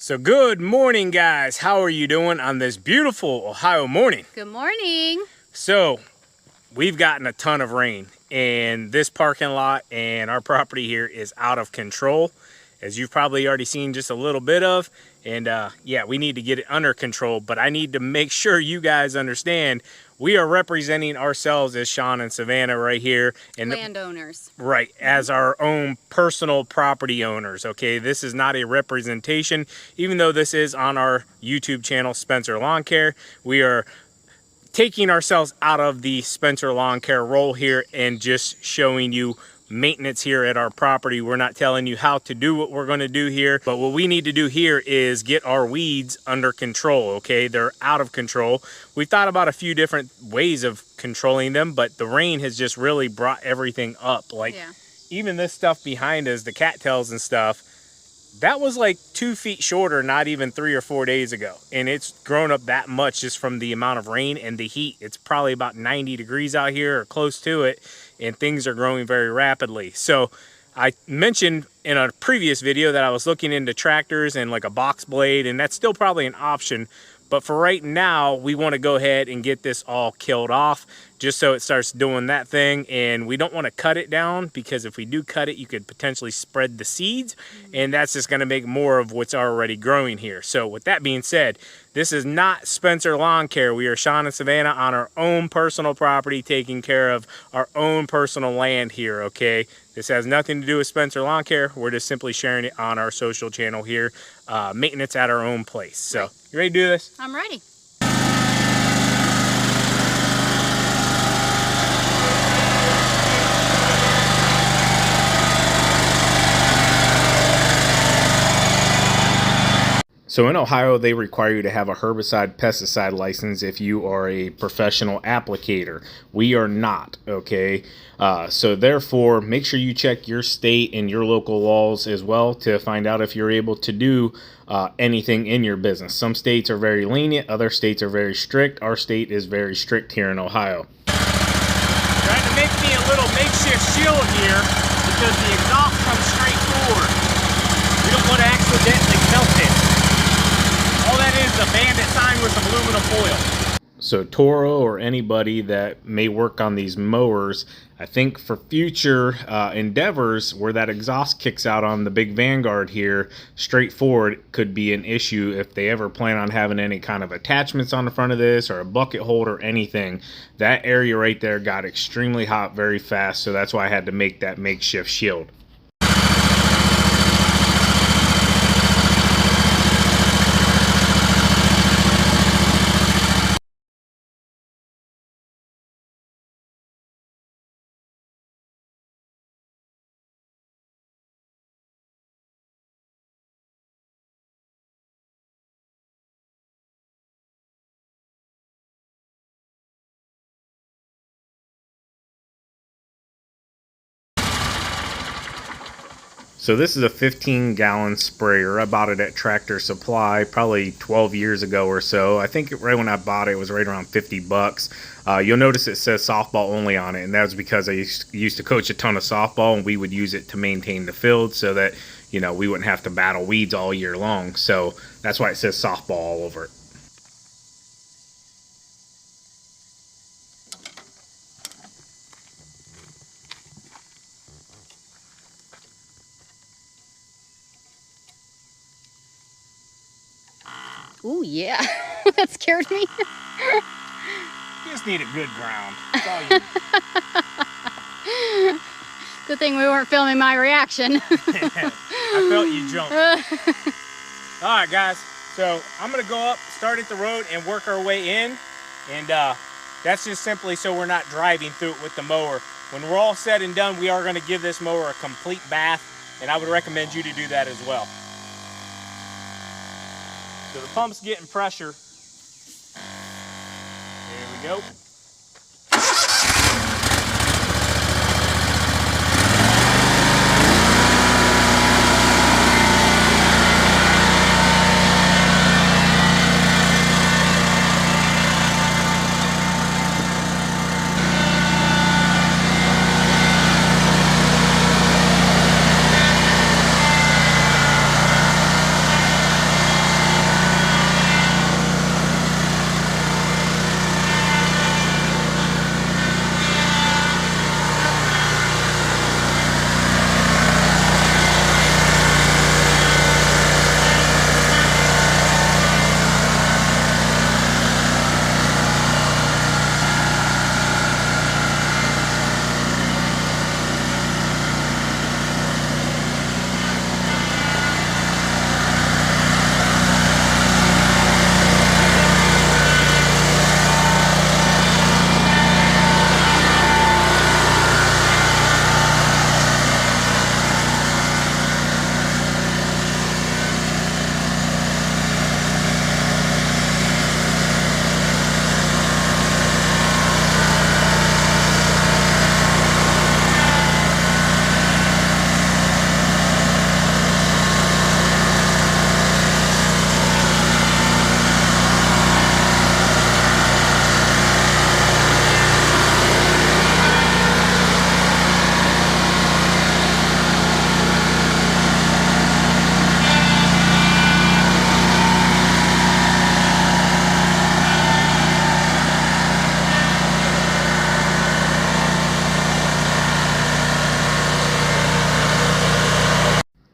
So good morning, guys. How are you doing on this beautiful Ohio morning? Good morning. So we've gotten a ton of rain, and this parking lot and our property here is out of control, as you've probably already seen just a little bit of. And yeah, we need to get it under control, but I need to make sure you guys understand we are representing ourselves as Sean and Savannah right here. And landowners. Right, as our own personal property owners, okay? This is not a representation, even though this is on our YouTube channel, Spencer Lawn Care. We are taking ourselves out of the Spencer Lawn Care role here and just showing you maintenance here at our property. We're not telling you how to do what we're going to do here, but what we need to do here is get our weeds under control, okay? They're out of control. We thought about a few different ways of controlling them, but the rain has just really brought everything up. Like, even this stuff behind us, the cattails and stuff, that was like 2 feet shorter not even 3 or 4 days ago, and it's grown up that much just from the amount of rain and the heat. It's probably about 90 degrees out here or close to it, and things are growing very rapidly. So I mentioned in a previous video that I was looking into tractors and like a box blade, and that's still probably an option, but for right now we want to go ahead and get this all killed off just so it starts doing that thing. And we don't want to cut it down, because if we do cut it, you could potentially spread the seeds, and that's just going to make more of what's already growing here. So with that being said, this is not Spencer Lawn Care. We are Sean and Savannah on our own personal property, taking care of our own personal land here, okay? This has nothing to do with Spencer Lawn Care. We're just simply sharing it on our social channel here, maintenance at our own place. So, you ready to do this? I'm ready. So in Ohio, they require you to have a herbicide pesticide license if you are a professional applicator. We are not, okay? So therefore, make sure you check your state and your local laws as well to find out if you're able to do anything in your business. Some states are very lenient, other states are very strict. Our state is very strict here in Ohio. Trying to make me a little makeshift shield here because the exhaust comes straight forward. We don't want to accidentally melt it. All that is a bandit sign with some aluminum foil. So Toro or anybody that may work on these mowers, I think for future endeavors where that exhaust kicks out on the big Vanguard here, straightforward could be an issue if they ever plan on having any kind of attachments on the front of this or a bucket holder or anything. That area right there got extremely hot very fast, so that's why I had to make that makeshift shield. So this is a 15-gallon sprayer. I bought it at Tractor Supply probably 12 years ago or so. I think right when I bought it, it was right around 50 bucks. You'll notice it says softball only on it, and that was because I used to coach a ton of softball, and we would use it to maintain the field so that, you know, we wouldn't have to battle weeds all year long. So that's why it says softball all over it. Ooh, yeah. That scared me. You just need a good ground. That's all you need. Good thing we weren't filming my reaction. I felt you jump. All right, guys. So I'm going to go up, start at the road, and work our way in. And that's just simply so we're not driving through it with the mower. When we're all said and done, we are going to give this mower a complete bath. And I would recommend you to do that as well. So the pump's getting pressure. There we go.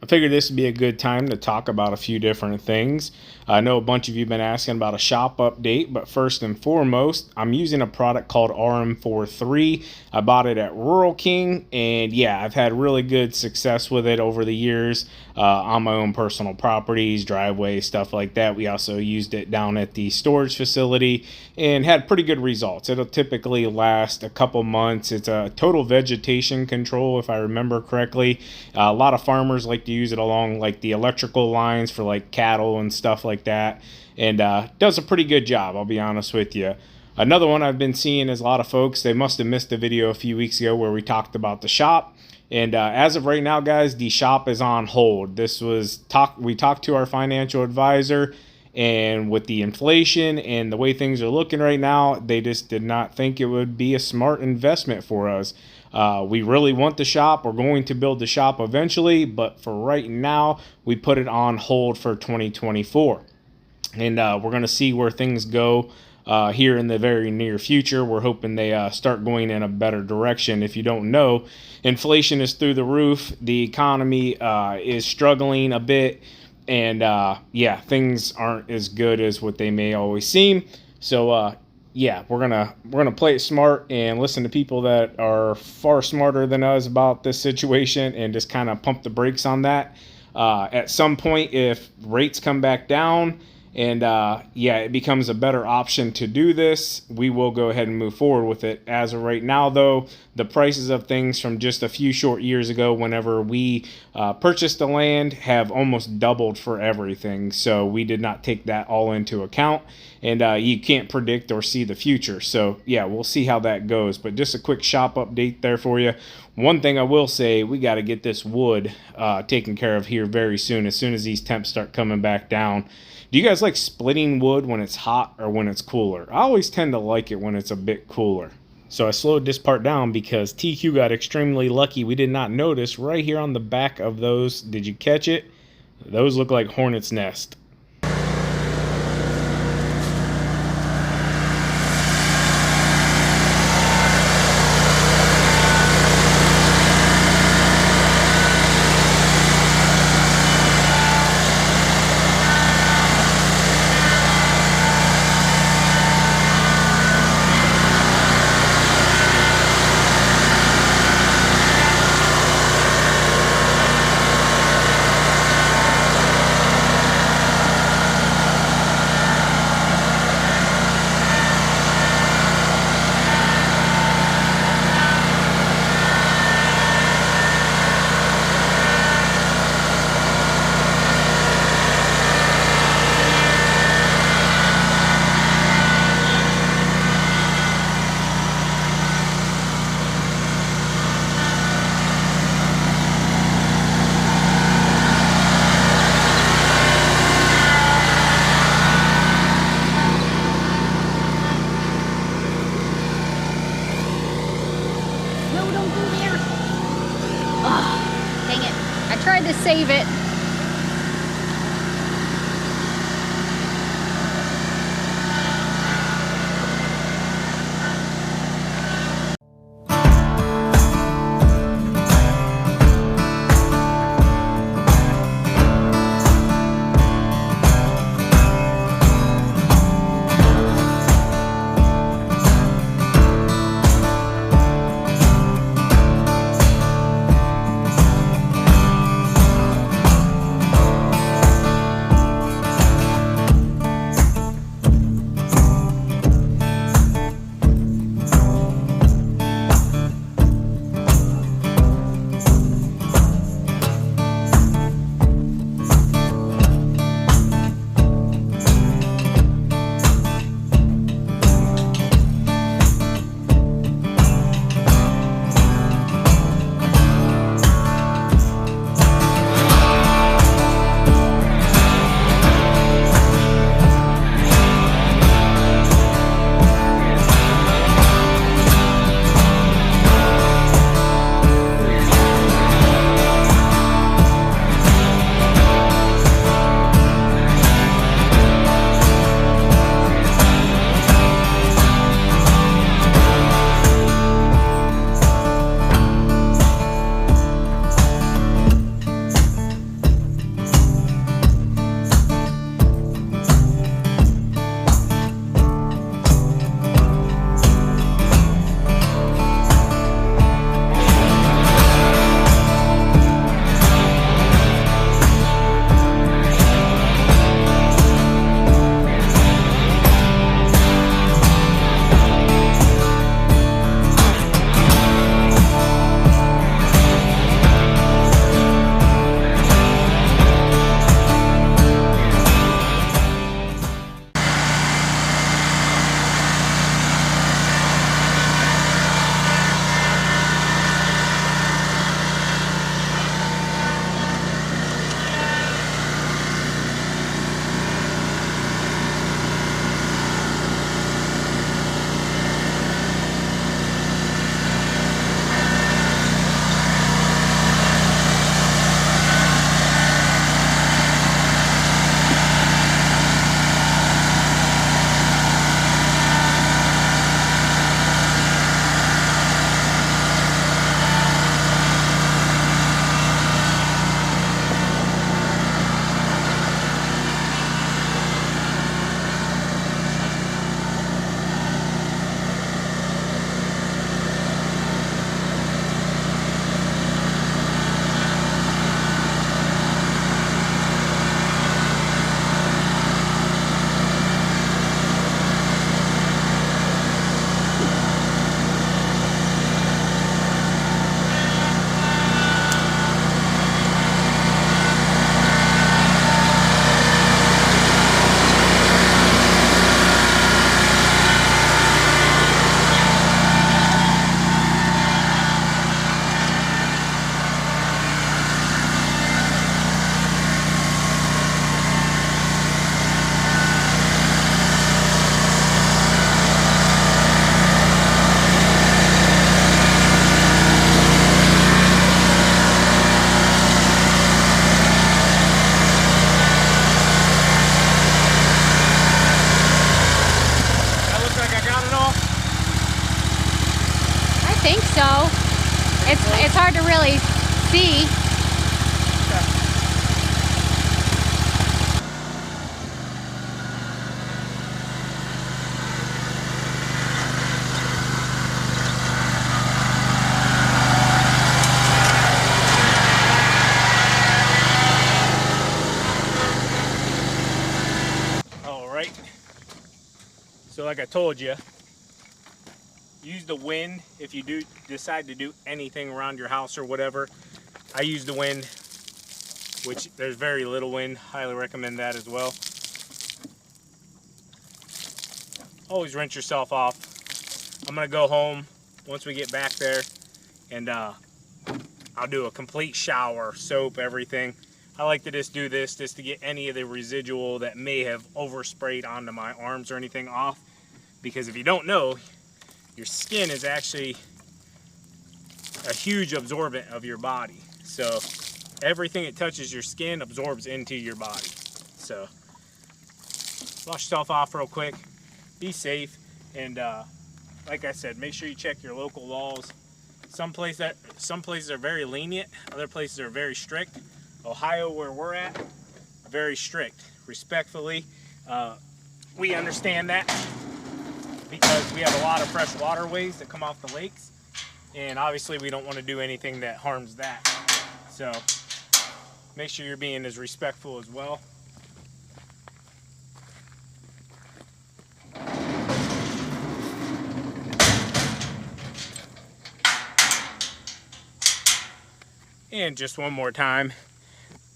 I figured this would be a good time to talk about a few different things. I know a bunch of you have been asking about a shop update, but first and foremost, I'm using a product called RM43. I bought it at Rural King, and yeah, I've had really good success with it over the years on my own personal properties, driveways, stuff like that. We also used it down at the storage facility and had pretty good results. It'll typically last a couple months. It's a total vegetation control, if I remember correctly. A lot of farmers like to use it along like the electrical lines for like cattle and stuff like that, and does a pretty good job, I'll be honest with you. Another one I've been seeing is a lot of folks, they must have missed a video a few weeks ago where we talked about the shop. And as of right now, guys, the shop is on hold. We talked to our financial advisor, and with the inflation and the way things are looking right now, they just did not think it would be a smart investment for us. We really want the shop. We're going to build the shop eventually, but for right now, we put it on hold for 2024. And we're going to see where things go here in the very near future. We're hoping they start going in a better direction. If you don't know, inflation is through the roof. The economy is struggling a bit. And yeah, things aren't as good as what they may always seem. So yeah, we're gonna play it smart and listen to people that are far smarter than us about this situation, and just kind of pump the brakes on that. At some point, if rates come back down and yeah, it becomes a better option to do this, we will go ahead and move forward with it. As of right now, though, the prices of things from just a few short years ago, whenever we purchased the land, have almost doubled for everything. So we did not take that all into account, and you can't predict or see the future. So yeah, we'll see how that goes. But just a quick shop update there for you. One thing I will say, we got to get this wood taken care of here very soon, as soon as these temps start coming back down. Do you guys like splitting wood when it's hot or when it's cooler? I always tend to like it when it's a bit cooler. So I slowed this part down because TQ got extremely lucky. We did not notice right here on the back of those. Did you catch it? Those look like hornet's nest. Tried to save it. It's hard to really see. All right. So like I told you, use the wind if you do decide to do anything around your house or whatever. I use the wind, which there's very little wind. Highly recommend that as well. Always rinse yourself off. I'm gonna go home once we get back there, and I'll do a complete shower, soap, everything. I like to just do this just to get any of the residual that may have oversprayed onto my arms or anything off, because if you don't know, your skin is actually a huge absorbent of your body. So everything that touches your skin absorbs into your body. So wash yourself off real quick, be safe, and like I said, make sure you check your local laws. Some places are very lenient, other places are very strict. Ohio, where we're at, very strict. Respectfully, we understand that, because we have a lot of fresh waterways that come off the lakes, and obviously we don't want to do anything that harms that. So make sure you're being as respectful as well. And just one more time,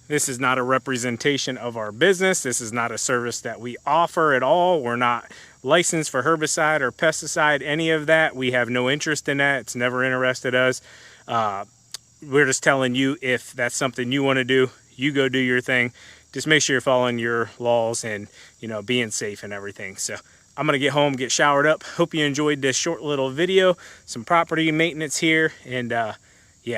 this is not a representation of our business. This is not a service that we offer at all. We're not licensed for herbicide or pesticide, any of that. We have no interest in that. It's never interested us. We're just telling you, if that's something you want to do, you go do your thing. Just make sure you're following your laws and, you know, being safe and everything. So I'm gonna get home, get showered up. Hope you enjoyed this short little video, some property maintenance here, and